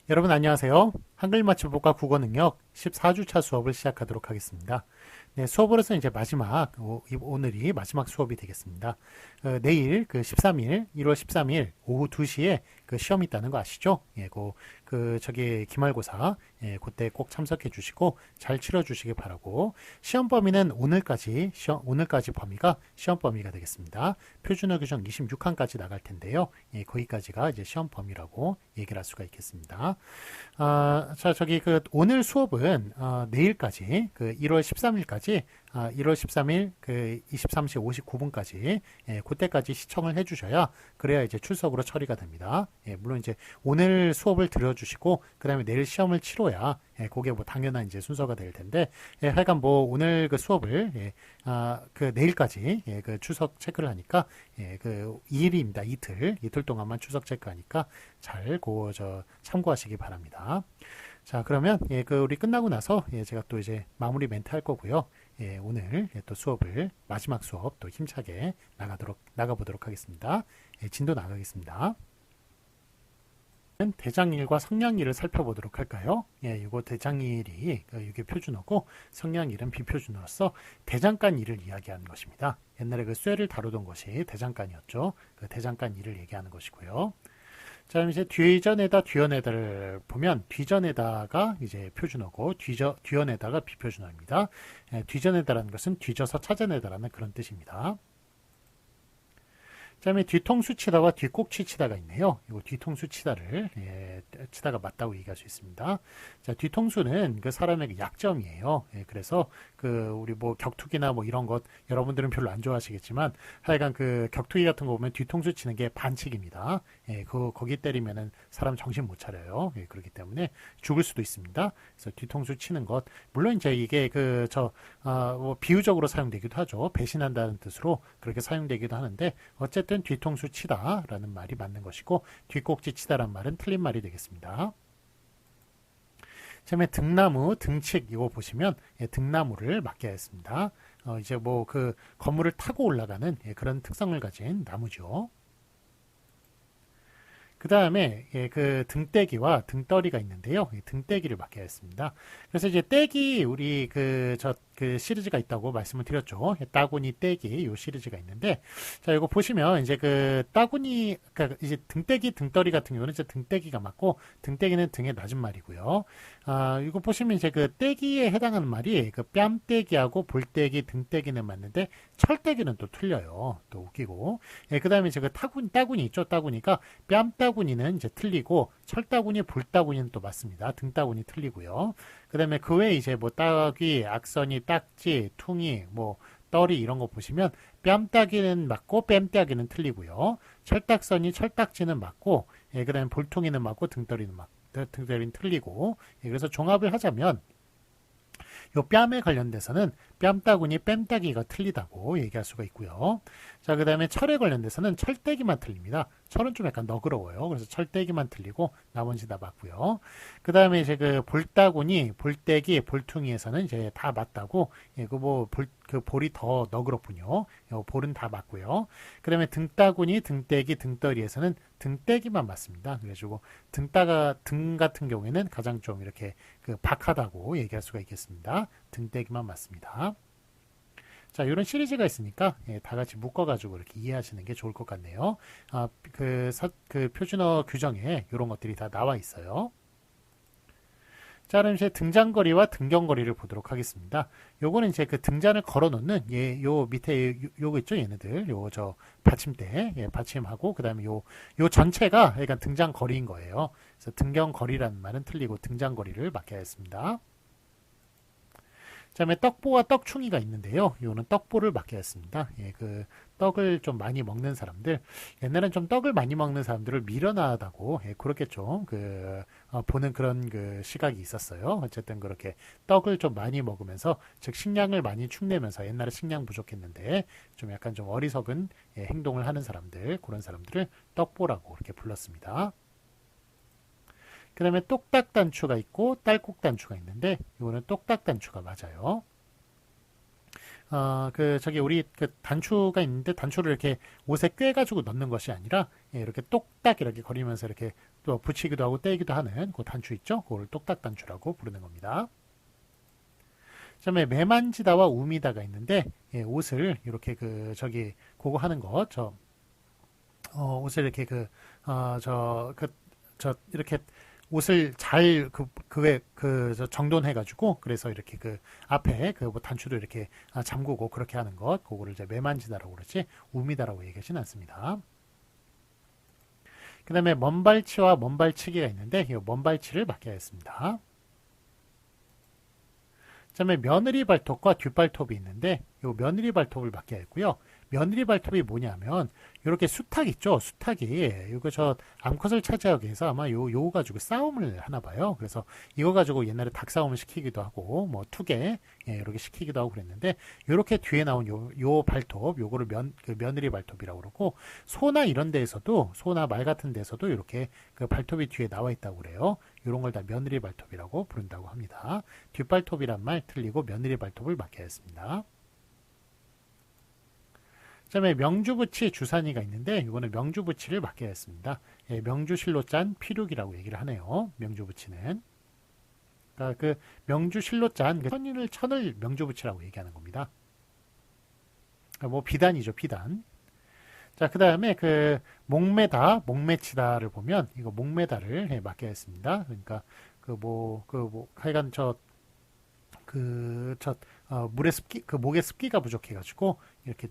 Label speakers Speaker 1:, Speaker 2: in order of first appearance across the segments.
Speaker 1: 여러분 안녕하세요. 한글 맞춤법과 국어 능력 14주차 수업을 시작하도록 하겠습니다. 네, 수업으로서 이제 오늘이 마지막 수업이 되겠습니다. 내일 13일, 1월 13일 오후 2시에 그 시험이 있다는 거 아시죠? 예, 저기 기말고사, 예, 그때 꼭 참석해 주시고 잘 치러 주시기 바라고. 시험 범위는 오늘까지 범위가 시험 범위가 되겠습니다. 표준어 규정 26항까지 나갈 텐데요. 예, 거기까지가 이제 시험 범위라고 얘기를 할 수가 있겠습니다. 자, 오늘 수업은 내일까지 1월 13일까지 1월 13일 23시 59분까지 예, 그때까지 시청을 해주셔야 그래야 이제 출석으로 처리가 됩니다. 예, 물론 이제 오늘 수업을 들어주시고 그 다음에 내일 시험을 치러야 예, 그게 뭐 당연한 이제 순서가 될 텐데 예, 하여간 뭐 오늘 그 수업을 예, 내일까지 예, 그 출석 체크를 하니까 예, 2일입니다. 이틀 동안만 출석 체크하니까 잘 참고하시기 바랍니다. 자, 그러면 예, 우리 끝나고 나서 예, 제가 또 이제 마무리 멘트 할 거고요. 예, 오늘 예, 또 수업을 마지막 수업 또 힘차게 나가보도록 하겠습니다. 예, 진도 나가겠습니다. 대장일과 성량일을 살펴보도록 할까요? 예, 이거 대장일이 이게 표준어고 성량일은 비표준어로서 대장간일을 이야기하는 것입니다. 옛날에 그 쇠를 다루던 것이 대장간이었죠. 그 대장간일을 얘기하는 것이고요. 자, 그럼 이제 뒤전에다를 보면 뒤전에다가 이제 표준어고 뒤전에다가 비표준어입니다. 예, 뒤전에다라는 것은 뒤져서 찾아내다라는 그런 뜻입니다. 그 다음에 뒤통수 치다와 뒤꼭지 치다가 있네요. 이거 뒤통수 치다를 예, 치다가 맞다고 얘기할 수 있습니다. 자, 뒤통수는 그 사람의 그 약점이에요. 예, 그래서 우리 뭐 격투기나 뭐 이런 것 여러분들은 별로 안 좋아하시겠지만 하여간 격투기 같은 거 보면 뒤통수 치는 게 반칙입니다. 예, 거기 때리면은 사람 정신 못 차려요. 예, 그렇기 때문에 죽을 수도 있습니다. 그래서 뒤통수 치는 것 물론 이제 이게 뭐 비유적으로 사용되기도 하죠. 배신한다는 뜻으로 그렇게 사용되기도 하는데 어쨌든 뒤통수 치다라는 말이 맞는 것이고 뒤꼭지 치다란 말은 틀린 말이 되겠습니다. 처음에 등나무, 등칙 이거 보시면 예, 등나무를 맡겨야 했습니다. 이제 뭐 건물을 타고 올라가는 예, 그런 특성을 가진 나무죠. 그 다음에 예, 등떼기와 등떠리가 있는데요. 등떼기를 맡겨야 했습니다. 그래서 이제 떼기 우리 시리즈가 있다고 말씀을 드렸죠. 따구니 떼기 요 시리즈가 있는데 자 이거 보시면 이제 따구니 그러니까 이제 등떼기 등떠리 같은 경우는 이제 등떼기가 맞고 등떼기는 등의 낮은 말이고요. 이거 보시면 이제 떼기에 해당하는 말이 뺨떼기하고 볼떼기 등떼기는 맞는데 철떼기는 또 틀려요. 또 웃기고 그 다음에 이제 따구니 있죠. 따구니가 뺨따구니는 이제 틀리고 철따구니 볼따구니는 또 맞습니다. 등따구니 틀리고요. 그 다음에 그 외에 이제 뭐 따귀, 악선이, 딱지, 퉁이, 뭐 떨이 이런 거 보시면 뺨따기는 맞고 뺨따기는 틀리고요. 철딱선이 철딱지는 맞고 그 다음에 볼퉁이는 맞고 등떠리는 틀리고 그래서 종합을 하자면 요 뺨에 관련돼서는 뺨따구니 뺨따기가 틀리다고 얘기할 수가 있고요. 자, 그 다음에 철에 관련돼서는 철떼기만 틀립니다. 철은 좀 약간 너그러워요. 그래서 철떼기만 틀리고 나머지 다 맞고요. 그 다음에 이제 볼따구니, 볼떼기, 볼퉁이에서는 이제 다 맞다고 예, 볼이 더 너그럽군요. 볼은 다 맞고요. 그 다음에 등따구니, 등떼기, 등떠리에서는 등떼기만 맞습니다. 그래가지고 등 같은 경우에는 가장 좀 이렇게 박하다고 얘기할 수가 있겠습니다. 등떼기만 맞습니다. 자, 이런 시리즈가 있으니까 예, 다 같이 묶어가지고 이렇게 이해하시는 게 좋을 것 같네요. 표준어 규정에 이런 것들이 다 나와 있어요. 자, 그럼 이제 등장거리와 등경거리를 보도록 하겠습니다. 요거는 이제 등잔을 걸어 놓는 요 밑에 요거 있죠, 얘네들. 받침대, 예, 받침하고 그다음에 요 전체가 그러니까 등장거리인 거예요. 그래서 등경거리라는 말은 틀리고 등장거리를 맡겨야 했습니다. 그 다음에 떡보와 떡충이가 있는데요. 이거는 떡보를 맡겨야 했습니다. 예, 떡을 좀 많이 먹는 사람들, 옛날엔 좀 떡을 많이 먹는 사람들을 미련하다고, 예, 그렇게 좀, 보는 그런 시각이 있었어요. 어쨌든 그렇게 떡을 좀 많이 먹으면서, 즉, 식량을 많이 축내면서, 옛날에 식량 부족했는데, 좀 약간 좀 어리석은 예, 행동을 하는 사람들, 그런 사람들을 떡보라고 그렇게 불렀습니다. 그 다음에 똑딱단추가 있고 딸꾹단추가 있는데 이거는 똑딱단추가 맞아요. 저기 우리 그 단추가 있는데 단추를 이렇게 옷에 꿰가지고 넣는 것이 아니라 예, 이렇게 똑딱 이렇게 거리면서 이렇게 또 붙이기도 하고 떼기도 하는 그 단추 있죠? 그걸 똑딱 단추라고 부르는 겁니다. 그다음에 매만지다와 우미다가 있는데 예, 옷을 이렇게 그거 하는 거 옷을 이렇게 이렇게 옷을 잘 정돈해가지고 그래서 이렇게 그 앞에 뭐 단추도 이렇게 잠그고 그렇게 하는 것 그거를 이제 매만지다라고 그러지 우미다라고 얘기하지는 않습니다. 그 다음에 먼발치와 먼발치기가 있는데 이 먼발치를 맡겨야겠습니다. 그 다음에 며느리 발톱과 뒷발톱이 있는데 이 며느리 발톱을 맡겨야겠고요. 며느리 발톱이 뭐냐면 이렇게 수탉 있죠. 수탉이 이거 암컷을 차지하기 위해서 아마 요거 가지고 싸움을 하나 봐요. 그래서 이거 가지고 옛날에 닭싸움을 시키기도 하고 뭐 투개 이렇게 시키기도 하고 그랬는데 이렇게 뒤에 나온 요 발톱 요거를 며느리 발톱이라고 그러고 소나 이런 데에서도 소나 말 같은 데서도 이렇게 그 발톱이 뒤에 나와 있다고 그래요. 이런 걸 다 며느리 발톱이라고 부른다고 합니다. 뒷발톱이란 말 틀리고 며느리 발톱을 맡겨야겠습니다. 그다음에 명주부치 주산이가 있는데 이거는 명주부치를 맡겨야겠습니다. 예, 명주실로 짠 피륙이라고 얘기를 하네요. 명주부치는 그러니까 그 명주실로 짠 천을 명주부치라고 얘기하는 겁니다. 그러니까 뭐 비단이죠, 비단. 자, 그 다음에 그 목매다를 보면 이거 목매다를 맡겨야겠습니다. 그러니까 하여간 물의 습기, 목의 습기가 부족해가지고, 이렇게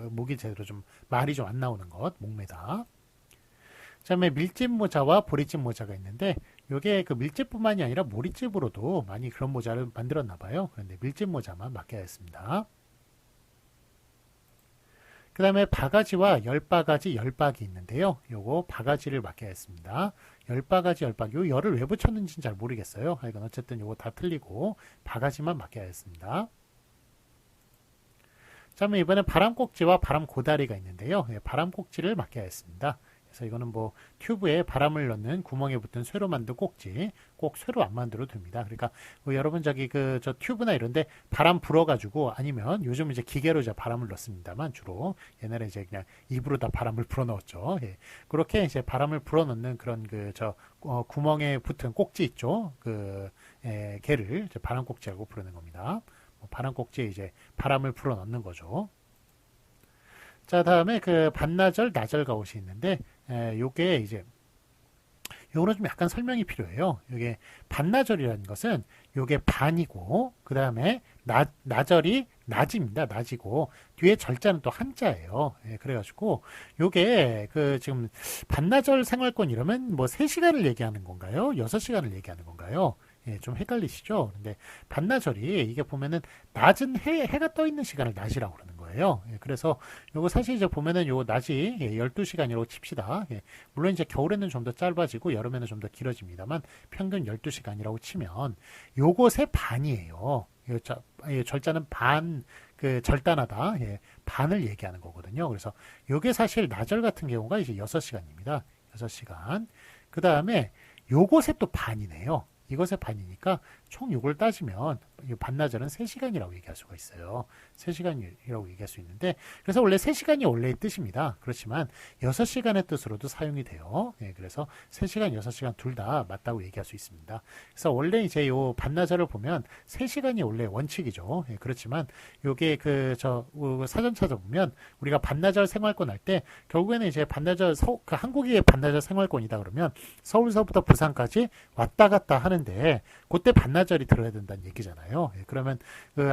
Speaker 1: 목이 제대로 말이 좀 안 나오는 것, 목매다. 그 다음에 밀짚 모자와 보리집 모자가 있는데, 요게 그 밀짚뿐만이 아니라 모리집으로도 많이 그런 모자를 만들었나봐요. 그런데 밀짚 모자만 맡겨야겠습니다. 그 다음에 바가지와 열바가지, 열박이 있는데요. 요거 바가지를 맡겨야겠습니다. 열바가지, 열박. 요 열을 왜 붙였는지는 잘 모르겠어요. 하여간 어쨌든 요거 다 틀리고 바가지만 맡겨야겠습니다. 자, 그러면 이번엔 바람꼭지와 바람고다리가 있는데요. 예, 바람꼭지를 맡겨야겠습니다. 그래서 이거는 뭐 튜브에 바람을 넣는 구멍에 붙은 쇠로 만든 꼭지, 꼭 쇠로 안 만들어도 됩니다. 그러니까 뭐 여러분 저 튜브나 이런데 바람 불어가지고 아니면 요즘 이제 기계로 이제 바람을 넣습니다만 주로 옛날에 이제 그냥 입으로 다 바람을 불어 넣었죠. 예. 그렇게 이제 바람을 불어 넣는 그런 구멍에 붙은 꼭지 있죠. 걔를 이제 바람 꼭지라고 부르는 겁니다. 바람 꼭지에 이제 바람을 불어 넣는 거죠. 자, 다음에 그 반나절, 나절 가옷이 있는데, 요게 이제, 요거는 좀 약간 설명이 필요해요. 요게 반나절이라는 것은 요게 반이고, 그 다음에 나절이 낮입니다. 낮이고, 뒤에 절자는 또 한자예요. 예, 그래가지고, 요게 지금 반나절 생활권 이러면 뭐 3시간을 얘기하는 건가요? 6시간을 얘기하는 건가요? 예, 좀 헷갈리시죠? 근데 반나절이 이게 보면은 낮은 해가 떠 있는 시간을 낮이라고 그러는 거예요. 예, 그래서 요거 사실 이제 보면은 요 낮이 12시간이라고 칩시다. 예, 물론 이제 겨울에는 좀 더 짧아지고 여름에는 좀 더 길어집니다만 평균 12시간이라고 치면 요것의 반이에요. 절자는 반, 절단하다. 예, 반을 얘기하는 거거든요. 그래서 요게 사실 나절 같은 경우가 이제 6시간입니다. 6시간. 그 다음에 요것의 또 반이네요. 이것의 반이니까 총 요걸 따지면 반나절은 3시간이라고 얘기할 수가 있어요. 3시간이라고 얘기할 수 있는데 그래서 원래 3시간이 원래의 뜻입니다. 그렇지만 6시간의 뜻으로도 사용이 돼요. 예, 그래서 3시간, 6시간 둘 다 맞다고 얘기할 수 있습니다. 그래서 원래 이제 요 반나절을 보면 3시간이 원래 원칙이죠. 예, 그렇지만 요게 사전 찾아보면 우리가 반나절 생활권 할 때 결국에는 이제 한국의 반나절 생활권이다 그러면 서울서부터 부산까지 왔다 갔다 하는데 그때 반나절이 들어야 된다는 얘기잖아요. 예, 그러면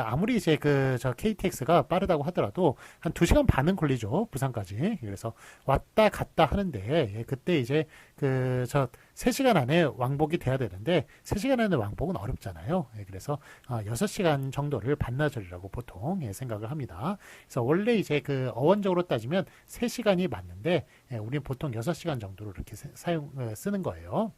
Speaker 1: 아무리 이제 KTX가 빠르다고 하더라도 한 2시간 반은 걸리죠. 부산까지. 그래서 왔다 갔다 하는데 예, 그때 이제 3시간 안에 왕복이 돼야 되는데 3시간 안에 왕복은 어렵잖아요. 예, 그래서 6시간 정도를 반나절이라고 보통 생각을 합니다. 그래서 원래 이제 어원적으로 따지면 3시간이 맞는데 예, 우리는 보통 6시간 정도로 이렇게 쓰는 거예요.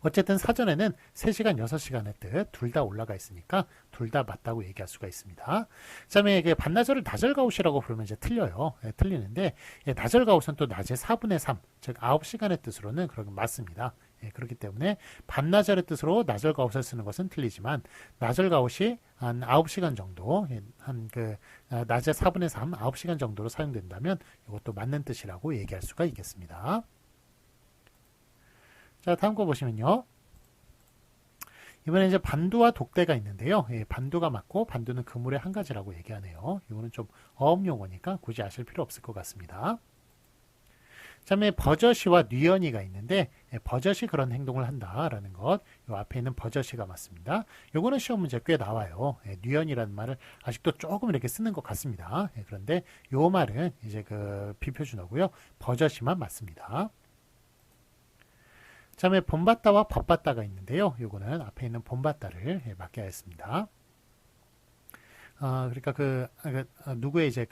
Speaker 1: 어쨌든 사전에는 3시간, 6시간의 뜻 둘 다 올라가 있으니까 둘 다 맞다고 얘기할 수가 있습니다. 그 다음에 반나절을 나절가옷이라고 부르면 이제 틀려요. 예, 틀리는데 예, 나절가옷은 또 낮의 4분의 3, 즉 9시간의 뜻으로는 그러면 맞습니다. 그렇기 때문에 반나절의 뜻으로 나절가웃을 쓰는 것은 틀리지만 나절가웃이 한 9시간 정도, 낮에 4분의 3, 9시간 정도로 사용된다면 이것도 맞는 뜻이라고 얘기할 수가 있겠습니다. 자, 다음 거 보시면요. 이번에 이제 반두와 독대가 있는데요. 반두가 맞고 반두는 그물의 한 가지라고 얘기하네요. 이거는 좀 어업 용어니까 굳이 아실 필요 없을 것 같습니다. 그다음에 버젓이와 뉘연이가 있는데 버젓이 그런 행동을 한다라는 것, 요 앞에 있는 버젓이가 맞습니다. 요거는 시험 문제 꽤 나와요. 뉘연이라는 말을 아직도 조금 이렇게 쓰는 것 같습니다. 그런데 요 말은 이제 그 비표준어고요. 버젓이만 맞습니다. 그다음에 본받다와 법받다가 있는데요. 요거는 앞에 있는 본받다를 맞게 하였습니다. 그러니까 누구의 이제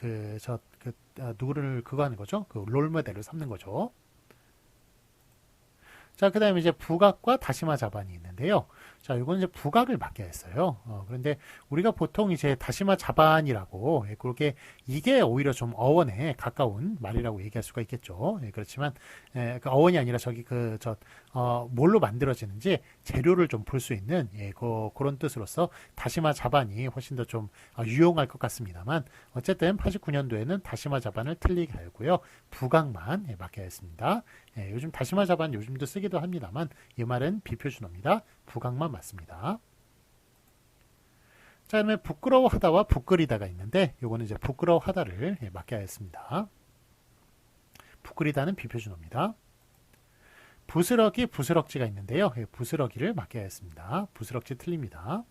Speaker 1: 누구를 그거 하는 거죠? 그 롤모델을 삼는 거죠. 자, 그 다음에 이제 부각과 다시마 자반이 있는데요. 자, 이거는 이제 부각을 맡게 했어요. 그런데 우리가 보통 이제 다시마 자반이라고, 그렇게 이게 오히려 좀 어원에 가까운 말이라고 얘기할 수가 있겠죠. 그렇지만, 그 어원이 아니라 뭘로 만들어지는지 재료를 좀 볼 수 있는, 그런 뜻으로서 다시마 자반이 훨씬 더 좀 유용할 것 같습니다만, 어쨌든 89년도에는 다시마 자반을 틀리게 하였고요. 부각만 맡게 했습니다. 요즘 다시마 자반 요즘도 쓰기도 합니다만 이 말은 비표준어입니다. 부각만 맞습니다. 자, 그다음에 부끄러워하다와 부끄리다가 있는데 요거는 이제 부끄러워하다를 맞게 하였습니다. 부끄리다는 비표준어입니다. 부스러기, 부스럭지가 있는데요. 부스러기를 맞게 하였습니다. 부스럭지 틀립니다.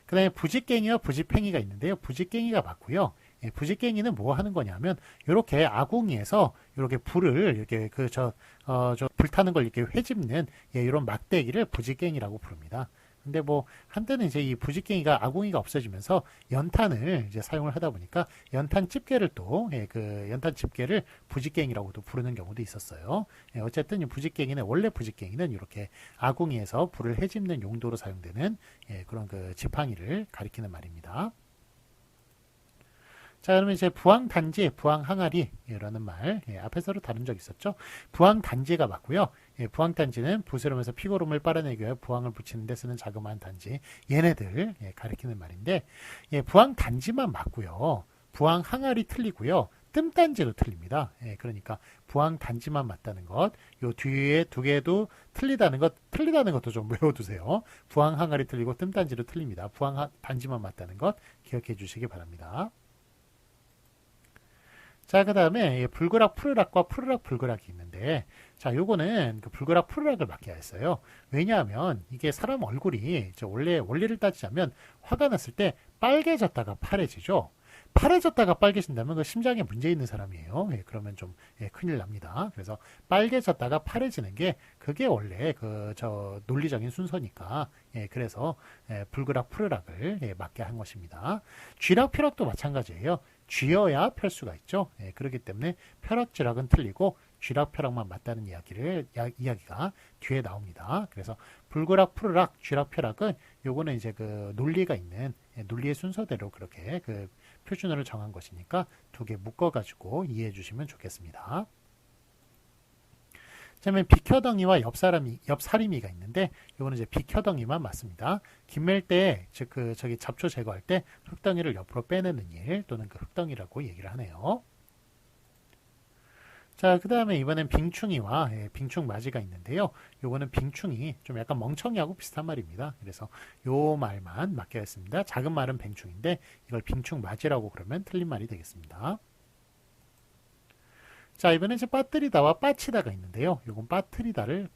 Speaker 1: 그 다음에 부지깽이와 부지팽이가 있는데요. 부지깽이가 맞고요. 부지깽이는 뭐 하는 거냐면 이렇게 아궁이에서 이렇게 불을 이렇게 불타는 걸 이렇게 회집는 이런 막대기를 부지깽이라고 부릅니다. 근데 뭐 한때는 이제 이 부지깽이가 아궁이가 없어지면서 연탄을 이제 사용을 하다 보니까 연탄 집게를 또 그 연탄 집게를 부지깽이라고도 부르는 경우도 있었어요. 어쨌든 이 부지깽이는 원래 부지깽이는 이렇게 아궁이에서 불을 헤집는 용도로 사용되는 그런 그 지팡이를 가리키는 말입니다. 자, 그러면 이제 부항단지, 부항항아리라는 말, 앞에서도 다룬 적 있었죠. 부항단지가 맞고요. 부항단지는 부스럼에서 피고름을 빨아내기 위해 부항을 붙이는 데 쓰는 자그마한 단지, 얘네들 가리키는 말인데, 부항단지만 맞고요. 부항항아리 틀리고요. 뜸단지도 틀립니다. 그러니까 부항단지만 맞다는 것, 요 뒤에 두 개도 틀리다는 것도 좀 외워두세요. 부항항아리 틀리고 뜸단지도 틀립니다. 부항단지만 맞다는 것 기억해 주시기 바랍니다. 자, 그 다음에 불그락 푸르락과 푸르락 불그락이 있는데, 자, 요거는 그 불그락 푸르락을 맞게 했어요. 왜냐하면 이게 사람 얼굴이 원래 원리를 따지자면 화가 났을 때 빨개졌다가 파래지죠. 파래졌다가 빨개진다면 그 심장에 문제 있는 사람이에요. 그러면 좀 큰일 납니다. 그래서 빨개졌다가 파래지는 게 그게 원래 논리적인 순서니까 그래서 불그락 푸르락을 맞게 한 것입니다. 쥐락 펴락도 마찬가지예요. 쥐어야 펼 수가 있죠. 그렇기 때문에 펴락쥐락은 틀리고 쥐락 펴락만 맞다는 이야기가 뒤에 나옵니다. 그래서 불그락 푸르락 쥐락 펴락은 요거는 이제 그 논리가 있는 논리의 순서대로 그렇게 그 표준어를 정한 것이니까 두 개 묶어가지고 이해해 주시면 좋겠습니다. 그다음에 비켜덩이와 옆사리미가 있는데 이거는 이제 비켜덩이만 맞습니다. 김맬 때 잡초 제거할 때 흙덩이를 옆으로 빼내는 일 또는 그 흙덩이라고 얘기를 하네요. 자, 그 다음에 이번엔 빙충이와 빙충맞이가 있는데요. 요거는 빙충이 좀 약간 멍청이하고 비슷한 말입니다. 그래서 요 말만 맞게 했습니다. 작은 말은 빙충인데 이걸 빙충맞이라고 그러면 틀린 말이 되겠습니다. 자, 이번엔 이제 빠뜨리다와 빠치다가 있는데요. 요건 빠뜨리다를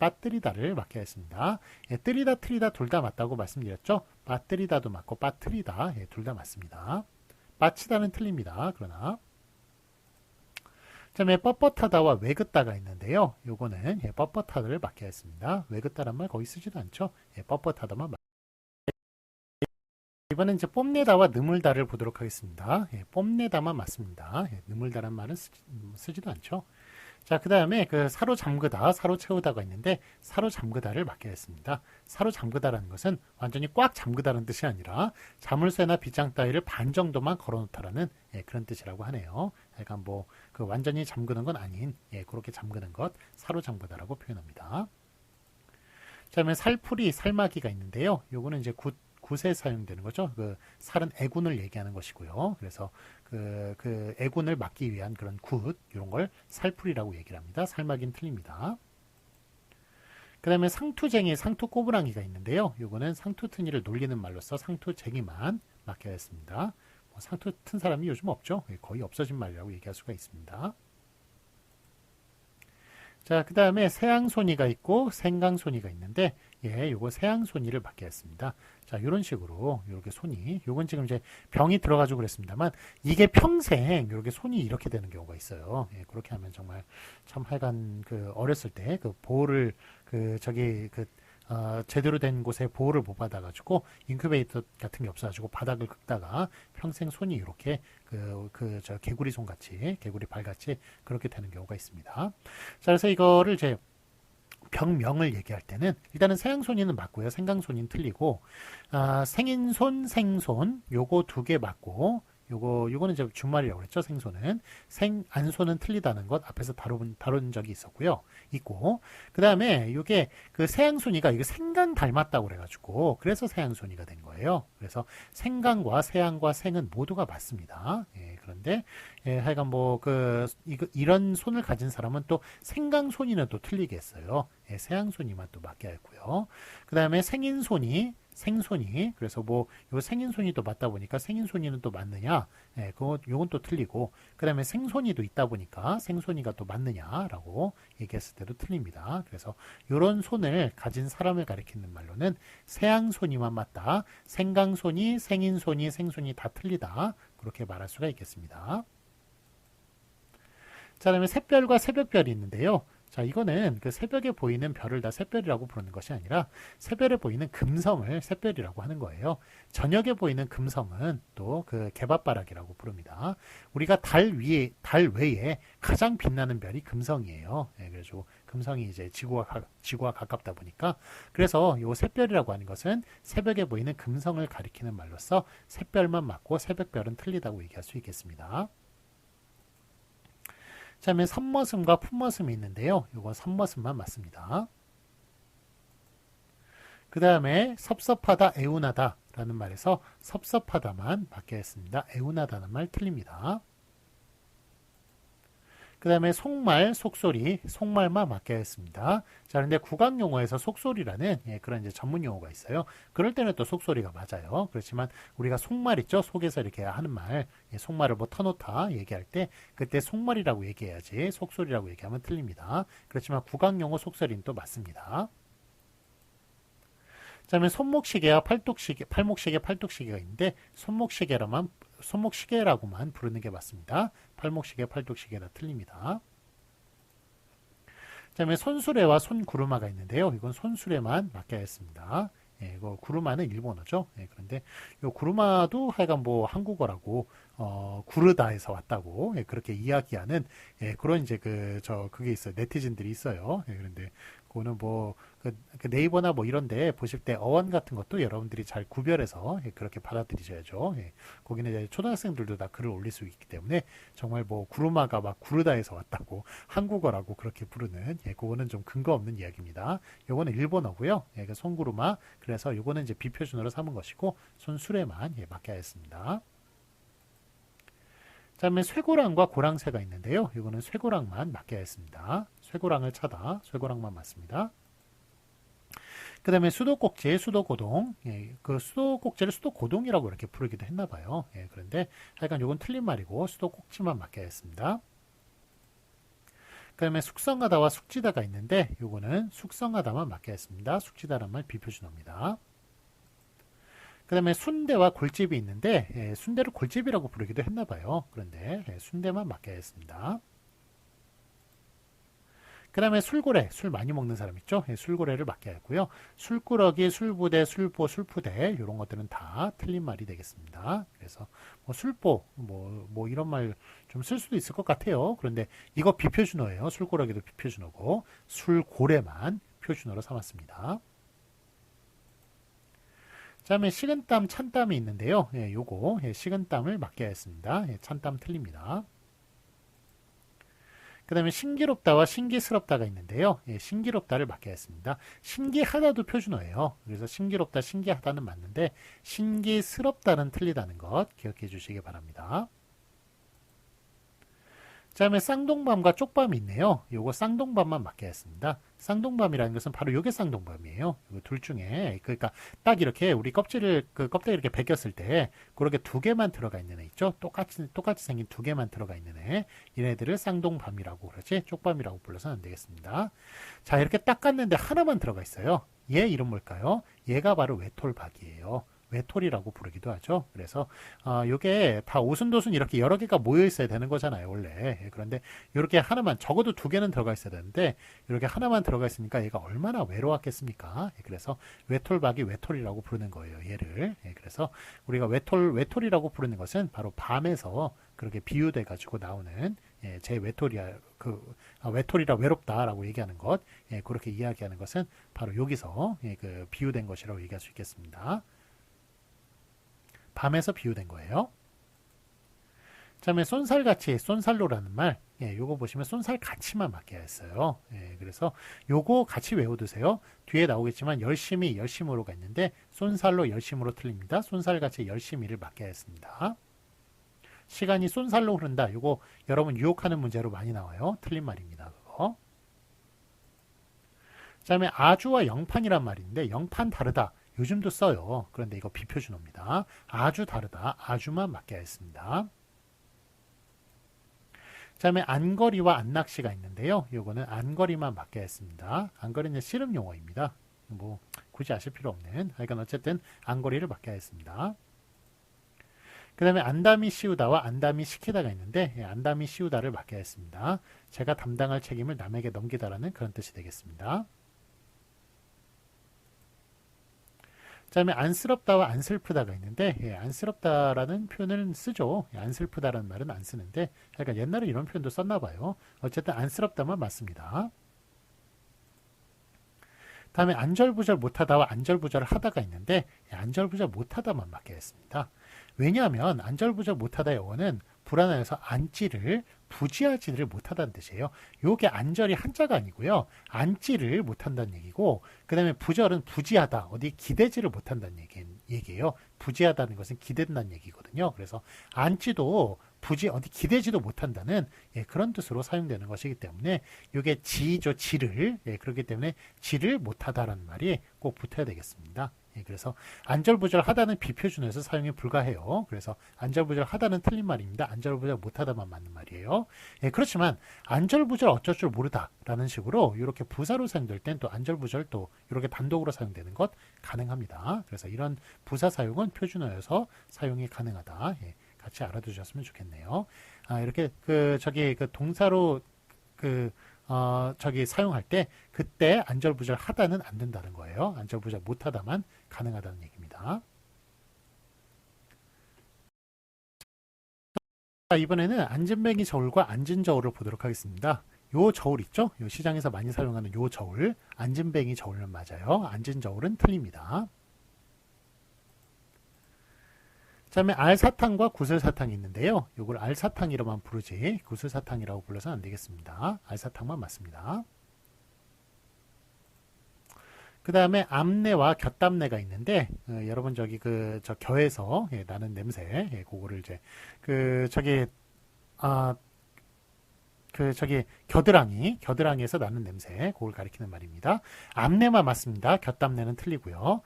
Speaker 1: 맞게 했습니다. 뜨리다, 트리다 둘 다 맞다고 말씀드렸죠. 빠뜨리다도 맞고 빠뜨리다 둘 다 맞습니다. 빠치다는 틀립니다. 그러나 그다음에 뻣뻣하다와 외긋다가 있는데요. 요거는 뻣뻣하다를 맞게 했습니다. 외긋다란 말 거의 쓰지도 않죠. 뻣뻣하다만 이번엔 이제 뽐내다와 느물다를 보도록 하겠습니다. 뽐내다만 맞습니다. 느물다란 말은 쓰지도 않죠. 자, 그 다음에 그 사로잠그다, 사로채우다가 있는데 사로잠그다를 맞게 했습니다. 사로잠그다라는 것은 완전히 꽉 잠그다는 뜻이 아니라 자물쇠나 빗장 따위를 반 정도만 걸어놓다라는 그런 뜻이라고 하네요. 약간 뭐 그 완전히 잠그는 건 아닌 그렇게 잠그는 것 사로잠그다라고 표현합니다. 그다음에 살풀이, 살마기가 있는데요. 요거는 이제 굿에 사용되는 거죠. 그 살은 애군을 얘기하는 것이고요. 그래서 그 애군을 막기 위한 그런 굿 이런 걸 살풀이라고 얘기를 합니다. 살마기는 틀립니다. 그 다음에 상투쟁이, 상투꼬부랑이가 있는데요. 요거는 상투튼이를 놀리는 말로써 상투쟁이만 맡겨야 했습니다. 뭐 상투 튼 사람이 요즘 없죠. 거의 없어진 말이라고 얘기할 수가 있습니다. 자, 그 다음에 세양손이가 있고 생강손이가 있는데, 요거 세양손이를 맡겨야 했습니다. 자, 이런 식으로, 요렇게 손이, 요건 지금 이제 병이 들어가지고 그랬습니다만, 이게 평생, 요렇게 손이 이렇게 되는 경우가 있어요. 그렇게 하면 정말, 참 하여간, 어렸을 때, 보호를, 제대로 된 곳에 보호를 못 받아가지고 인큐베이터 같은 게 없어가지고 바닥을 긁다가 평생 손이 이렇게 개구리 손 같이, 개구리 발 같이 그렇게 되는 경우가 있습니다. 자, 그래서 이거를 이제 병명을 얘기할 때는 일단은 세양손이는 맞고요. 생강손이는 틀리고, 생인손, 생손 요거 두 개 맞고, 요거는 이제 주말이라고 그랬죠. 생소는. 안소는 틀리다는 것 앞에서 다룬 적이 있고, 그 다음에 요게 세양손이가 이거 생강 닮았다고 그래가지고, 그래서 세양손이가 된 거예요. 그래서 생강과 세양과 생은 모두가 맞습니다. 그런데, 하여간 이런 손을 가진 사람은 또 생강손이는 또 틀리겠어요. 세양손이만 또 맞게 했고요. 그 다음에 생인손이, 생손이, 그래서 요 생인손이 또 맞다 보니까 생인손이는 또 맞느냐, 요건 또 틀리고, 그 다음에 생손이도 있다 보니까 생손이가 또 맞느냐라고 얘기했을 때도 틀립니다. 그래서 요런 손을 가진 사람을 가리키는 말로는 세양손이만 맞다, 생강손이, 생인손이, 생손이 다 틀리다, 그렇게 말할 수가 있겠습니다. 자, 그다음에 샛별과 새벽별이 있는데요. 자, 이거는 새벽에 보이는 별을 다 샛별이라고 부르는 것이 아니라 새별에 보이는 금성을 샛별이라고 하는 거예요. 저녁에 보이는 금성은 또 개밥바락이라고 부릅니다. 우리가 달 외에 가장 빛나는 별이 금성이에요. 그래서 금성이 이제 지구와 가깝다 보니까, 그래서 요 샛별이라고 하는 것은 새벽에 보이는 금성을 가리키는 말로써 샛별만 맞고 새벽별은 틀리다고 얘기할 수 있겠습니다. 자, 그다음에 선머슴과 품머슴이 있는데요. 이거 선머슴만 맞습니다. 그 다음에 섭섭하다, 애운하다 라는 말에서 섭섭하다만 맞게 했습니다. 애운하다는 말 틀립니다. 그 다음에 속말, 속소리, 속말만 맞게 했습니다. 자, 그런데 국악용어에서 속소리라는 그런 이제 전문 용어가 있어요. 그럴 때는 또 속소리가 맞아요. 그렇지만 우리가 속말 있죠? 속에서 이렇게 하는 말, 속말을 터놓다 얘기할 때 그때 속말이라고 얘기해야지 속소리라고 얘기하면 틀립니다. 그렇지만 국악용어 속소리는 또 맞습니다. 자, 그러면 손목시계와 팔목시계, 팔뚝시계가 있는데 손목시계라고만 부르는 게 맞습니다. 팔목시계, 팔뚝시계라 틀립니다. 자, 그다음에 손수레와 손구르마가 있는데요. 이건 손수레만 맞게 했습니다. 이거 구르마는 일본어죠. 그런데 이 구르마도 하여간 한국어라고 구르다에서 왔다고 그렇게 이야기하는 그런 이제 그게 있어요. 네티즌들이 있어요. 그런데 그거는 그 네이버나 이런데 보실 때 어원 같은 것도 여러분들이 잘 구별해서 그렇게 받아들이셔야죠. 거기는 이제 초등학생들도 다 글을 올릴 수 있기 때문에 정말 구르마가 막 구르다에서 왔다고 한국어라고 그렇게 부르는 그거는 좀 근거 없는 이야기입니다. 요거는 일본어고요. 손구르마, 그래서 요거는 이제 비표준어로 삼은 것이고 손수레만 맞게 하였습니다. 자, 그다음에 쇠고랑과 고랑새가 있는데요. 이거는 쇠고랑만 맞게 했습니다. 쇠고랑을 차다, 쇠고랑만 맞습니다. 그 다음에 수도꼭지, 수도고동. 그 수도꼭지를 수도고동이라고 이렇게 부르기도 했나 봐요. 그런데 하여간 이건 틀린 말이고 수도꼭지만 맞게 했습니다. 그 다음에 숙성하다와 숙지다가 있는데 이거는 숙성하다만 맞게 했습니다. 숙지다란 말 비표준어입니다. 그 다음에 순대와 골집이 있는데 순대를 골집이라고 부르기도 했나 봐요. 그런데 순대만 맞게 했습니다. 그 다음에 술고래, 술 많이 먹는 사람 있죠? 술고래를 맞게 했고요. 술꾸러기, 술부대, 술보, 술푸대 이런 것들은 다 틀린 말이 되겠습니다. 그래서 술보 이런 말 좀 쓸 수도 있을 것 같아요. 그런데 이거 비표준어예요. 술꾸러기도 비표준어고 술고래만 표준어로 삼았습니다. 그 다음에 식은땀, 찬땀이 있는데요. 요거 식은땀을 맞게 했습니다. 찬땀 틀립니다. 그 그 다음에 신기롭다와 신기스럽다가 있는데요. 예, 신기롭다를 맡겨야겠습니다. 신기하다도 표준어예요. 그래서 신기롭다, 신기하다는 맞는데 신기스럽다는 틀리다는 것 기억해 주시기 바랍니다. 그 다음에 쌍동밤과 쪽밤이 있네요. 요거 쌍동밤만 맡겨야겠습니다. 쌍동밤이라는 것은 바로 요게 쌍동밤이에요. 둘 중에 그러니까 딱 이렇게 우리 껍질을 그 껍데기 이렇게 벗겼을 때 그렇게 두 개만 들어가 있는 애 있죠. 똑같이 생긴 두 개만 들어가 있는 애. 얘네들을 쌍동밤이라고 그러지 쪽밤이라고 불러서는 안 되겠습니다. 자 이렇게 딱 깠는데 하나만 들어가 있어요. 얘 이름 뭘까요? 얘가 바로 외톨박이에요. 외톨이라고 부르기도 하죠. 그래서 요게 다 오순도순 이렇게 여러 개가 모여 있어야 되는 거잖아요, 원래. 예, 그런데 이렇게 하나만 적어도 두 개는 들어가 있어야 되는데 이렇게 하나만 들어가 있으니까 얘가 얼마나 외로웠겠습니까? 예, 그래서 외톨박이 외톨이라고 부르는 거예요, 얘를. 예, 그래서 우리가 외톨이라고 부르는 것은 바로 밤에서 그렇게 비유돼 가지고 나오는 예, 제 외톨이야 외톨이라 외롭다라고 얘기하는 것, 예, 그렇게 이야기하는 것은 바로 여기서 예, 그 비유된 것이라고 얘기할 수 있겠습니다. 밤에서 비유된 거예요. 그 다음에 쏜살같이, 쏜살로라는 말, 예, 요거 보시면 쏜살같이만 맡겨야 했어요. 예, 그래서 요거 같이 외워두세요. 뒤에 나오겠지만 열심히, 열심으로가 있는데 쏜살로 열심으로 틀립니다. 쏜살같이 열심히를 맡겨야 했습니다. 시간이 쏜살로 흐른다. 요거 여러분 유혹하는 문제로 많이 나와요. 틀린 말입니다. 그거. 그 다음에 아주와 영판이란 말인데 영판 다르다. 요즘도 써요. 그런데 이거 비표준어입니다. 아주 다르다. 아주만 맡겨야 했습니다. 그 다음에 안거리와 안낚시가 있는데요. 요거는 안거리만 맡겨야 했습니다. 안거리는 씨름 용어입니다. 뭐 굳이 아실 필요 없는. 하여간 어쨌든 안거리를 맡겨야 했습니다. 그 다음에 안담이 씌우다와 안담이 시키다가 있는데 안담이 씌우다를 맡겨야 했습니다. 제가 담당할 책임을 남에게 넘기다라는 그런 뜻이 되겠습니다. 그 다음에 안쓰럽다와 안슬프다가 있는데 예, 안쓰럽다라는 표현을 쓰죠. 예, 안슬프다라는 말은 안 쓰는데 약간 옛날에 이런 표현도 썼나 봐요. 어쨌든 안쓰럽다만 맞습니다. 다음에 안절부절 못하다와 안절부절 하다가 있는데 예, 안절부절 못하다만 맡겨야겠습니다. 왜냐하면 안절부절 못하다의 어원은 불안해서 안지를 부지하지를 못하다는 뜻이에요. 요게 안절이 한자가 아니고요. 안지를 못한다는 얘기고 그 다음에 부절은 부지하다. 어디 기대지를 못한다는 얘기예요. 부지하다는 것은 기댄다는 얘기거든요. 그래서 안지도 부지 어디 기대지도 못한다는 예, 그런 뜻으로 사용되는 것이기 때문에 요게 지죠. 지를 예, 그렇기 때문에 지를 못하다라는 말이 꼭 붙어야 되겠습니다. 예, 그래서 안절부절하다는 비표준어에서 사용이 불가해요. 그래서 안절부절하다는 틀린 말입니다. 안절부절 못하다만 맞는 말이에요. 예, 그렇지만 안절부절 어쩔 줄 모르다라는 식으로 이렇게 부사로 사용될 땐 또 안절부절 또 이렇게 단독으로 사용되는 것 가능합니다. 그래서 이런 부사 사용은 표준어여서 사용이 가능하다. 예, 같이 알아두셨으면 좋겠네요. 이렇게 그 동사로 사용할 때 그때 안절부절 하다는 안 된다는 거예요. 안절부절 못하다만 가능하다는 얘기입니다. 자, 이번에는 앉은뱅이 저울과 앉은 저울을 보도록 하겠습니다. 요 저울 있죠? 요 시장에서 많이 사용하는 요 저울, 앉은뱅이 저울은 맞아요. 앉은 저울은 틀립니다. 그 다음에 알사탕과 구슬사탕이 있는데요. 요걸 알사탕이라고만 부르지 구슬사탕이라고 불러서 안 되겠습니다. 알사탕만 맞습니다. 그 다음에 암내와 곁담내가 있는데 여러분 저기 저 겨에서 예, 나는 냄새 예, 그거를 이제 겨드랑이에서 나는 냄새 그걸 가리키는 말입니다. 암내만 맞습니다. 곁담내는 틀리고요.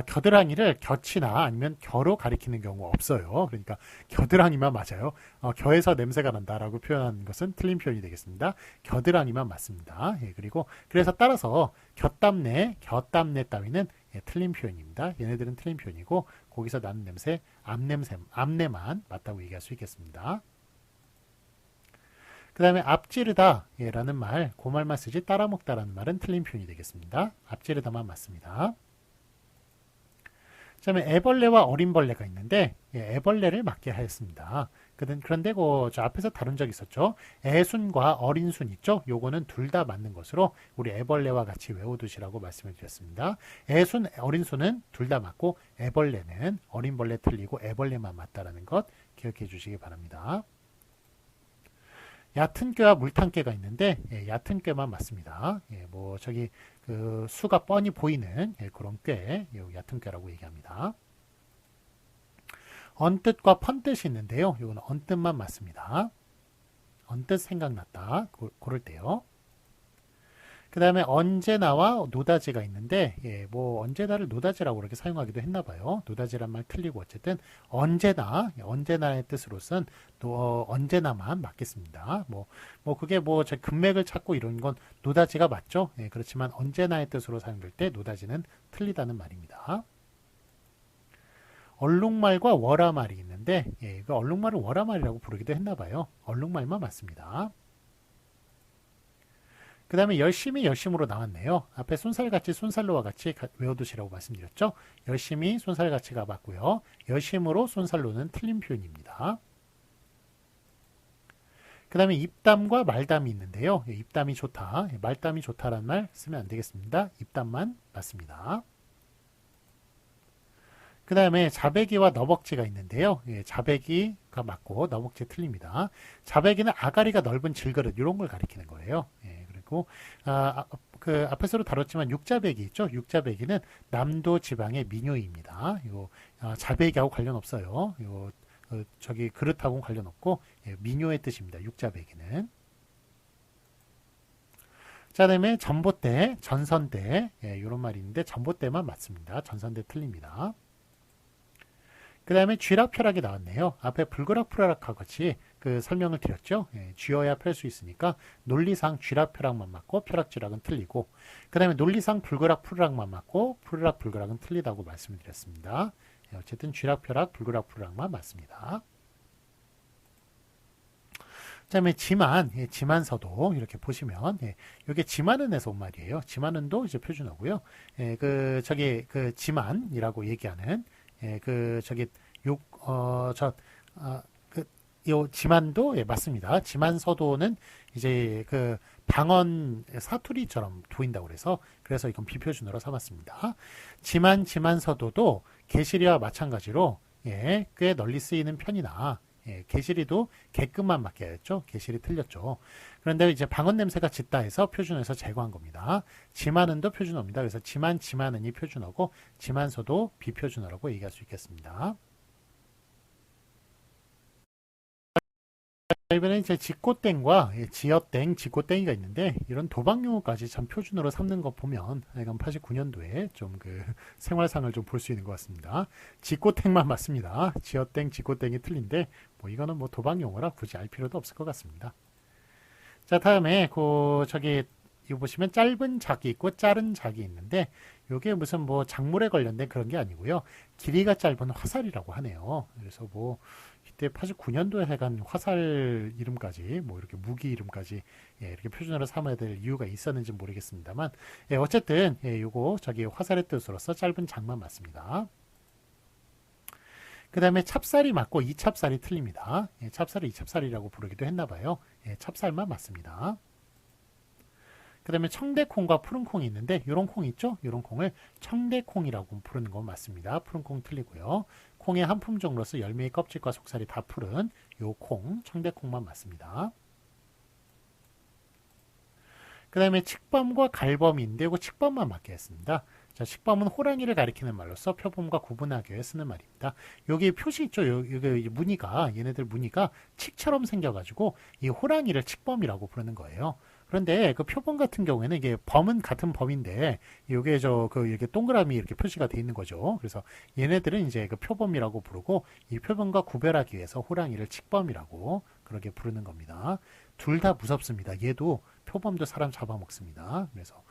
Speaker 1: 겨드랑이를 곁이나 아니면 겨로 가리키는 경우가 없어요. 그러니까 겨드랑이만 맞아요. 겨에서 냄새가 난다라고 표현하는 것은 틀린 표현이 되겠습니다. 겨드랑이만 맞습니다. 예, 그리고 그래서 따라서 곁담내 따위는 예, 틀린 표현입니다. 얘네들은 틀린 표현이고 거기서 나는 냄새, 암내만 맞다고 얘기할 수 있겠습니다. 그 다음에 앞지르다 라는 말, 그 말만 쓰지 따라먹다라는 말은 틀린 표현이 되겠습니다. 앞지르다만 맞습니다. 그 다음에 애벌레와 어린벌레가 있는데 예, 애벌레를 맡게 하였습니다. 그런데 저 앞에서 다룬 적 있었죠. 애순과 어린순 있죠. 요거는 둘 다 맞는 것으로 우리 애벌레와 같이 외워두시라고 말씀을 드렸습니다. 애순, 어린순은 둘 다 맞고 애벌레는 어린벌레 틀리고 애벌레만 맞다라는 것 기억해 주시기 바랍니다. 얕은 꾀와 물탄 꾀가 있는데 얕은 꾀만 맞습니다. 뭐 저기 그 수가 뻔히 보이는 그런 꾀, 얕은 꾀라고 얘기합니다. 언뜻과 펀뜻이 있는데요. 이건 언뜻만 맞습니다. 언뜻 생각났다. 고를 때요. 그 다음에 언제나와 노다지가 있는데, 뭐, 언제나를 노다지라고 그렇게 사용하기도 했나 봐요. 노다지란 말 틀리고, 어쨌든, 언제나의 뜻으로선, 언제나만 맞겠습니다. 그게 뭐, 저 금맥을 찾고 이런 건 노다지가 맞죠? 그렇지만, 언제나의 뜻으로 사용될 때 노다지는 틀리다는 말입니다. 얼룩말과 월화말이 있는데, 그 얼룩말을 월화말이라고 부르기도 했나 봐요. 얼룩말만 맞습니다. 그 다음에 열심히 열심으로 나왔네요. 앞에 손살같이 손살로와 같이 외워두시라고 말씀드렸죠. 열심히 손살같이가 맞고요. 열심으로 손살로는 틀린 표현입니다. 그 다음에 입담과 말담이 있는데요. 입담이 좋다, 말담이 좋다라는 말 쓰면 안 되겠습니다. 입담만 맞습니다. 그 다음에 자배기와 너벅지가 있는데요. 자배기가 맞고 너벅지 틀립니다. 자배기는 아가리가 넓은 질그릇 이런 걸 가리키는 거예요. 그리고 그 앞에서도 다뤘지만 육자배기 있죠. 육자배기는 남도 지방의 민요입니다. 이거 자배기하고 관련 없어요. 이거 저기 그릇하고는 관련 없고 민요의 뜻입니다. 육자배기는. 자, 다음에 전봇대, 전선대 이런 말이 있는데 전봇대만 맞습니다. 전선대 틀립니다. 그 다음에 쥐락펴락이 나왔네요. 앞에 불그락푸락하고 같이 그 설명을 드렸죠. 쥐어야 펼 수 있으니까 논리상 쥐락펴락만 맞고 펴락쥐락은 틀리고, 그 다음에 논리상 불그락푸락만 맞고 풀그락불그락은 틀리다고 말씀을 드렸습니다. 어쨌든 쥐락펴락 불그락푸락만 맞습니다. 그 다음에 지만서도 이렇게 보시면 이게 지만은에서 온 말이에요. 지만은도 이제 표준어고요. 그 지만이라고 얘기하는 요 지만도 맞습니다. 지만서도는 이제 그 방언 사투리처럼 보인다고 그래서 이건 비표준어로 삼았습니다. 지만서도도 개시리와 마찬가지로 꽤 널리 쓰이는 편이나 개시리도 개끝만 맞게 했죠. 개시리 틀렸죠. 그런데 이제 방언 냄새가 짙다 해서 표준어에서 제거한 겁니다. 지만은도 표준어입니다. 그래서 지만은이 표준어고 지만서도 비표준어라고 얘기할 수 있겠습니다. 이번에 이제 직고땡과 지어땡, 직고땡이가 있는데 이런 도박용어까지 참 표준어로 삼는 거 보면 약간 89년도에 좀 그 생활상을 좀 볼 수 있는 것 같습니다. 직고땡만 맞습니다. 지어땡, 직고땡이 틀린데 뭐 이거는 뭐 도박용어라 굳이 알 필요도 없을 것 같습니다. 자, 다음에 이거 보시면 짧은 작이 있고 자른 작이 있는데 이게 무슨 뭐 작물에 관련된 그런 게 아니고요. 길이가 짧은 화살이라고 하네요. 그래서 뭐 이때 89년도에 해간 화살 이름까지 뭐 이렇게 무기 이름까지 이렇게 표준어로 삼아야 될 이유가 있었는지 모르겠습니다만 어쨌든 요거 화살의 뜻으로서 짧은 작만 맞습니다. 그 다음에 찹쌀이 맞고 이찹쌀이 틀립니다. 찹쌀을 이찹쌀이라고 부르기도 했나 봐요. 찹쌀만 맞습니다. 그 다음에 청대콩과 푸른콩이 있는데 이런 콩 있죠? 이런 콩을 청대콩이라고 부르는 건 맞습니다. 푸른콩 틀리고요. 콩의 한 품종으로서 열매의 껍질과 속살이 다 푸른 요 콩, 청대콩만 맞습니다. 그 다음에 칡범과 갈범인데 이거 칡범만 맞게 했습니다. 자, 칡범은 호랑이를 가리키는 말로서 표범과 구분하기 위해 쓰는 말입니다. 여기 표시 있죠? 여기 무늬가 얘네들 무늬가 칡처럼 생겨가지고 이 호랑이를 칡범이라고 부르는 거예요. 그런데 그 표범 같은 경우에는 이게 범은 같은 범인데 이게 이렇게 동그라미 이렇게 표시가 돼 있는 거죠. 그래서 얘네들은 이제 그 표범이라고 부르고 이 표범과 구별하기 위해서 호랑이를 칡범이라고 그렇게 부르는 겁니다. 둘 다 무섭습니다. 얘도 표범도 사람 잡아먹습니다. 그래서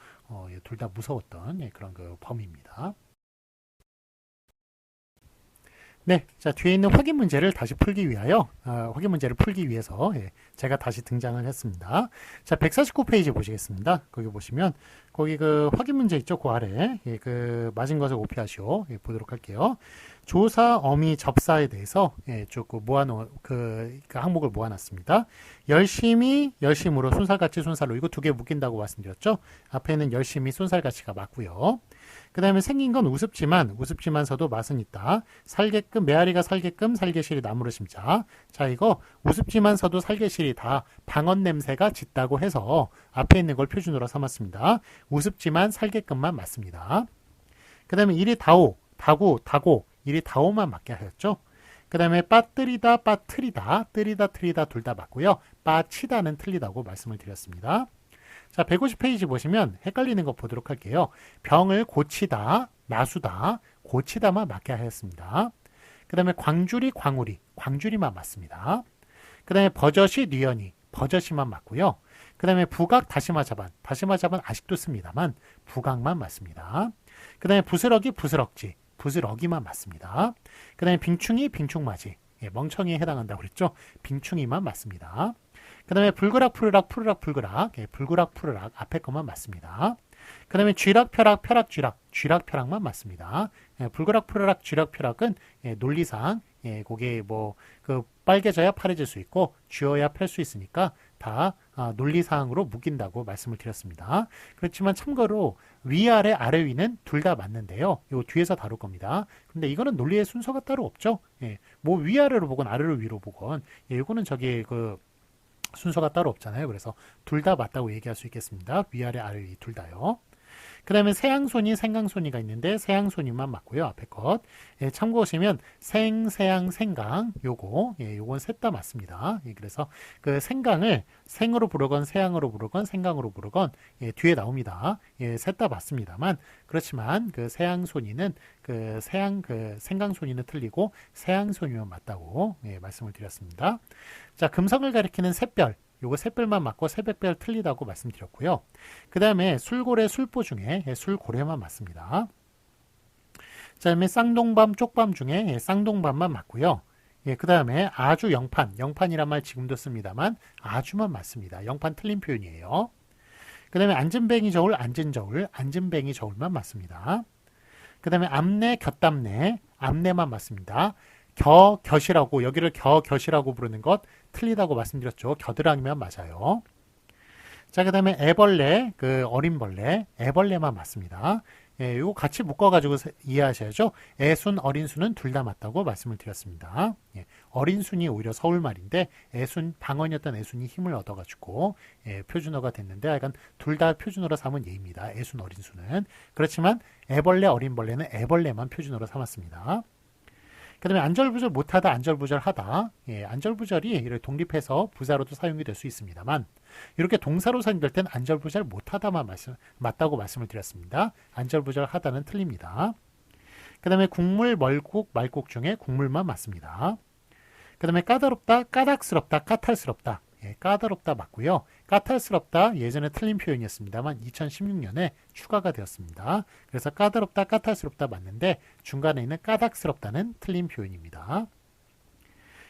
Speaker 1: 둘 다 무서웠던 그런 그 범입니다. 네, 자 뒤에 있는 확인 문제를 다시 풀기 위하여 확인 문제를 풀기 위해서 제가 다시 등장을 했습니다. 자 149페이지 보시겠습니다. 거기 보시면 거기 그 확인 문제 있죠? 그 아래 그 맞은 것을 오피하시오 보도록 할게요. 조사, 어미, 접사에 대해서 조금 그 항목을 모아놨습니다. 열심히, 열심으로, 순살같이, 순살로 이거 두 개 묶인다고 말씀드렸죠. 앞에는 열심히, 순살같이가 맞고요. 그 다음에 생긴 건 우습지만, 우습지만서도 맛은 있다. 살게끔, 메아리가 살게끔 살개실이 나무를 심자. 자, 이거 우습지만서도 살개실이다. 방언 냄새가 짙다고 해서 앞에 있는 걸 표준어로 삼았습니다. 우습지만 살게끔만 맞습니다. 그 다음에 이리 다오, 다구, 다고, 이리 다오만 맞게 하였죠. 그 다음에 빠뜨리다, 빠트리다, 뜨리다, 트리다 둘 다 맞고요. 빠치다는 틀리다고 말씀을 드렸습니다. 자, 150페이지 보시면 헷갈리는 거 보도록 할게요. 병을 고치다, 나수다, 고치다만 맞게 하였습니다. 그 다음에 광주리, 광우리, 광주리만 맞습니다. 그 다음에 버젓이, 뉘연이, 버젓이만 맞고요. 그 다음에 부각, 다시마 자반, 다시마 자반 아직도 씁니다만 부각만 맞습니다. 그 다음에 부스러기, 부스럭지, 부스러기만 맞습니다. 그 다음에 빙충이, 빙충맞이, 멍청이에 해당한다고 그랬죠. 빙충이만 맞습니다. 그 다음에 불그락, 푸르락, 푸르락, 불그락, 불그락, 푸르락 앞에 것만 맞습니다. 그 다음에 쥐락, 펴락, 펴락, 쥐락, 쥐락, 펴락만 맞습니다. 불그락, 푸르락, 쥐락, 펴락은 논리상 그게 그 빨개져야 파래질 수 있고 쥐어야 펼 수 있으니까 다 논리사항으로 묶인다고 말씀을 드렸습니다. 그렇지만 참고로 위아래, 아래, 위는 둘 다 맞는데요. 이 뒤에서 다룰 겁니다. 근데 이거는 논리의 순서가 따로 없죠. 뭐 위아래로 보건 아래로 위로 보건 이거는 저기 그 순서가 따로 없잖아요. 그래서 둘 다 맞다고 얘기할 수 있겠습니다. 위아래, 아래, 위 둘 다요. 그 다음에 세양손이, 생강손이가 있는데 세양손이만 맞고요. 앞에 것. 참고하시면 생, 세양, 생강 요건 셋 다 맞습니다. 그래서 그 생강을 생으로 부르건 세양으로 부르건 생강으로 부르건 뒤에 나옵니다. 셋 다 맞습니다만 그렇지만 그 세양손이는 그 생강손이는 틀리고 세양손이면 맞다고 말씀을 드렸습니다. 자, 금성을 가리키는 샛별. 요거 샛별만 맞고 새벽별 틀리다고 말씀드렸고요. 그 다음에 술고래, 술보 중에 술고래만 맞습니다. 그 다음에 쌍동밤, 쪽밤 중에 쌍동밤만 맞고요. 그 다음에 아주, 영판, 영판이란 말 지금도 씁니다만 아주만 맞습니다. 영판 틀린 표현이에요. 그 다음에 앉은뱅이 저울, 앉은 저울, 앉은뱅이 저울만 맞습니다. 그 다음에 암내, 곁담내, 암내만 맞습니다. 곁이라고, 여기를 곁이라고 부르는 것 틀리다고 말씀드렸죠. 겨드랑이면 맞아요. 자, 그 다음에 애벌레, 그 어린 벌레, 애벌레만 맞습니다. 이거 같이 묶어가지고 이해하셔야죠. 애순, 어린순은 둘 다 맞다고 말씀을 드렸습니다. 어린순이 오히려 서울말인데 애순, 방언이었던 애순이 힘을 얻어가지고 표준어가 됐는데 약간 둘 다 표준어로 삼은 예입니다. 애순, 어린순은. 그렇지만 애벌레, 어린 벌레는 애벌레만 표준어로 삼았습니다. 그 다음에 안절부절 못하다, 안절부절하다. 안절부절이 이렇게 독립해서 부사로도 사용이 될 수 있습니다만 이렇게 동사로 사용될 땐 안절부절 못하다만 맞다고 말씀을 드렸습니다. 안절부절하다는 틀립니다. 그 다음에 국물, 멀국, 말국 중에 국물만 맞습니다. 그 다음에 까다롭다, 까닥스럽다, 까탈스럽다. 까다롭다 맞고요. 까탈스럽다 예전에 틀린 표현이었습니다만 2016년에 추가가 되었습니다. 그래서 까다롭다, 까탈스럽다 맞는데 중간에 있는 까닥스럽다는 틀린 표현입니다.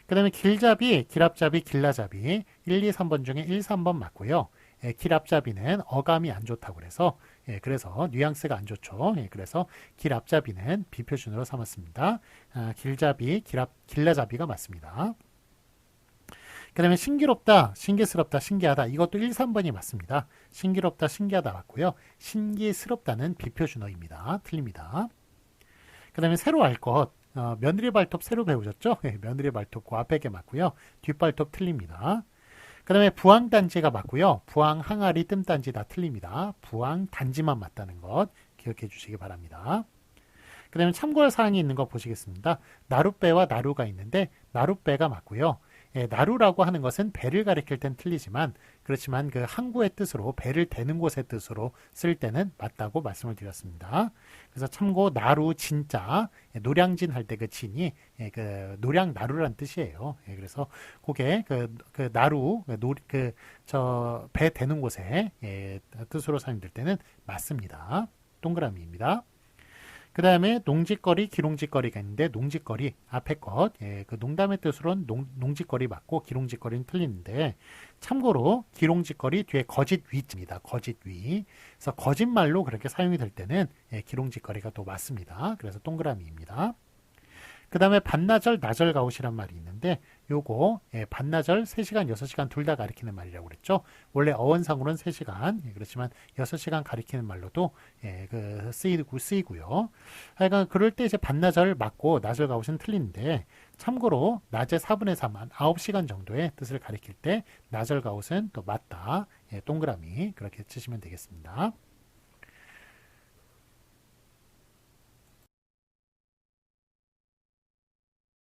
Speaker 1: 그 다음에 길잡이, 길앞잡이, 길라잡이 1, 2, 3번 중에 1, 3번 맞고요. 길앞잡이는 어감이 안 좋다고 그래서 그래서 뉘앙스가 안 좋죠. 그래서 길앞잡이는 비표준으로 삼았습니다. 길잡이, 길라잡이가 맞습니다. 그 다음에 신기롭다, 신기스럽다, 신기하다 이것도 1, 3번이 맞습니다. 신기롭다, 신기하다 맞고요. 신기스럽다는 비표준어입니다. 틀립니다. 그 다음에 새로 알 것, 며느리 발톱 새로 배우셨죠? 며느리 발톱 그 앞에 게 맞고요. 뒷발톱 틀립니다. 그 다음에 부항단지가 맞고요. 부항, 항아리, 뜸단지 다 틀립니다. 부항, 단지만 맞다는 것 기억해 주시기 바랍니다. 그 다음에 참고할 사항이 있는 거 보시겠습니다. 나룻배와 나루가 있는데 나룻배가 맞고요. 나루라고 하는 것은 배를 가리킬 땐 틀리지만 그렇지만 그 항구의 뜻으로 배를 대는 곳의 뜻으로 쓸 때는 맞다고 말씀을 드렸습니다. 그래서 참고 나루 진짜 노량진 할 때 그 진이 그 노량 나루란 뜻이에요. 그래서 그게 그 나루 저 배 대는 곳에 뜻으로 사용될 때는 맞습니다. 동그라미입니다. 그 다음에 농짓거리, 기롱짓거리가 있는데 농짓거리 앞에 것, 그 농담의 뜻으로는 농짓거리 맞고 기롱짓거리는 틀리는데 참고로 기롱짓거리 뒤에 거짓 위입니다. 거짓 위. 그래서 거짓말로 그렇게 사용이 될 때는 기롱짓거리가 또 맞습니다. 그래서 동그라미입니다. 그 다음에 반나절, 나절 가웃이란 말이 있는데 요거 반나절 3시간, 6시간 둘 다 가리키는 말이라고 그랬죠. 원래 어원상으로는 3시간, 그렇지만 6시간 가리키는 말로도 쓰이고요. 하여간 그럴 때 이제 반나절 맞고 나절 가웃은 틀린데 참고로 낮의 4분의 3, 한 9시간 정도의 뜻을 가리킬 때 나절 가웃은 또 맞다. 동그라미 그렇게 치시면 되겠습니다.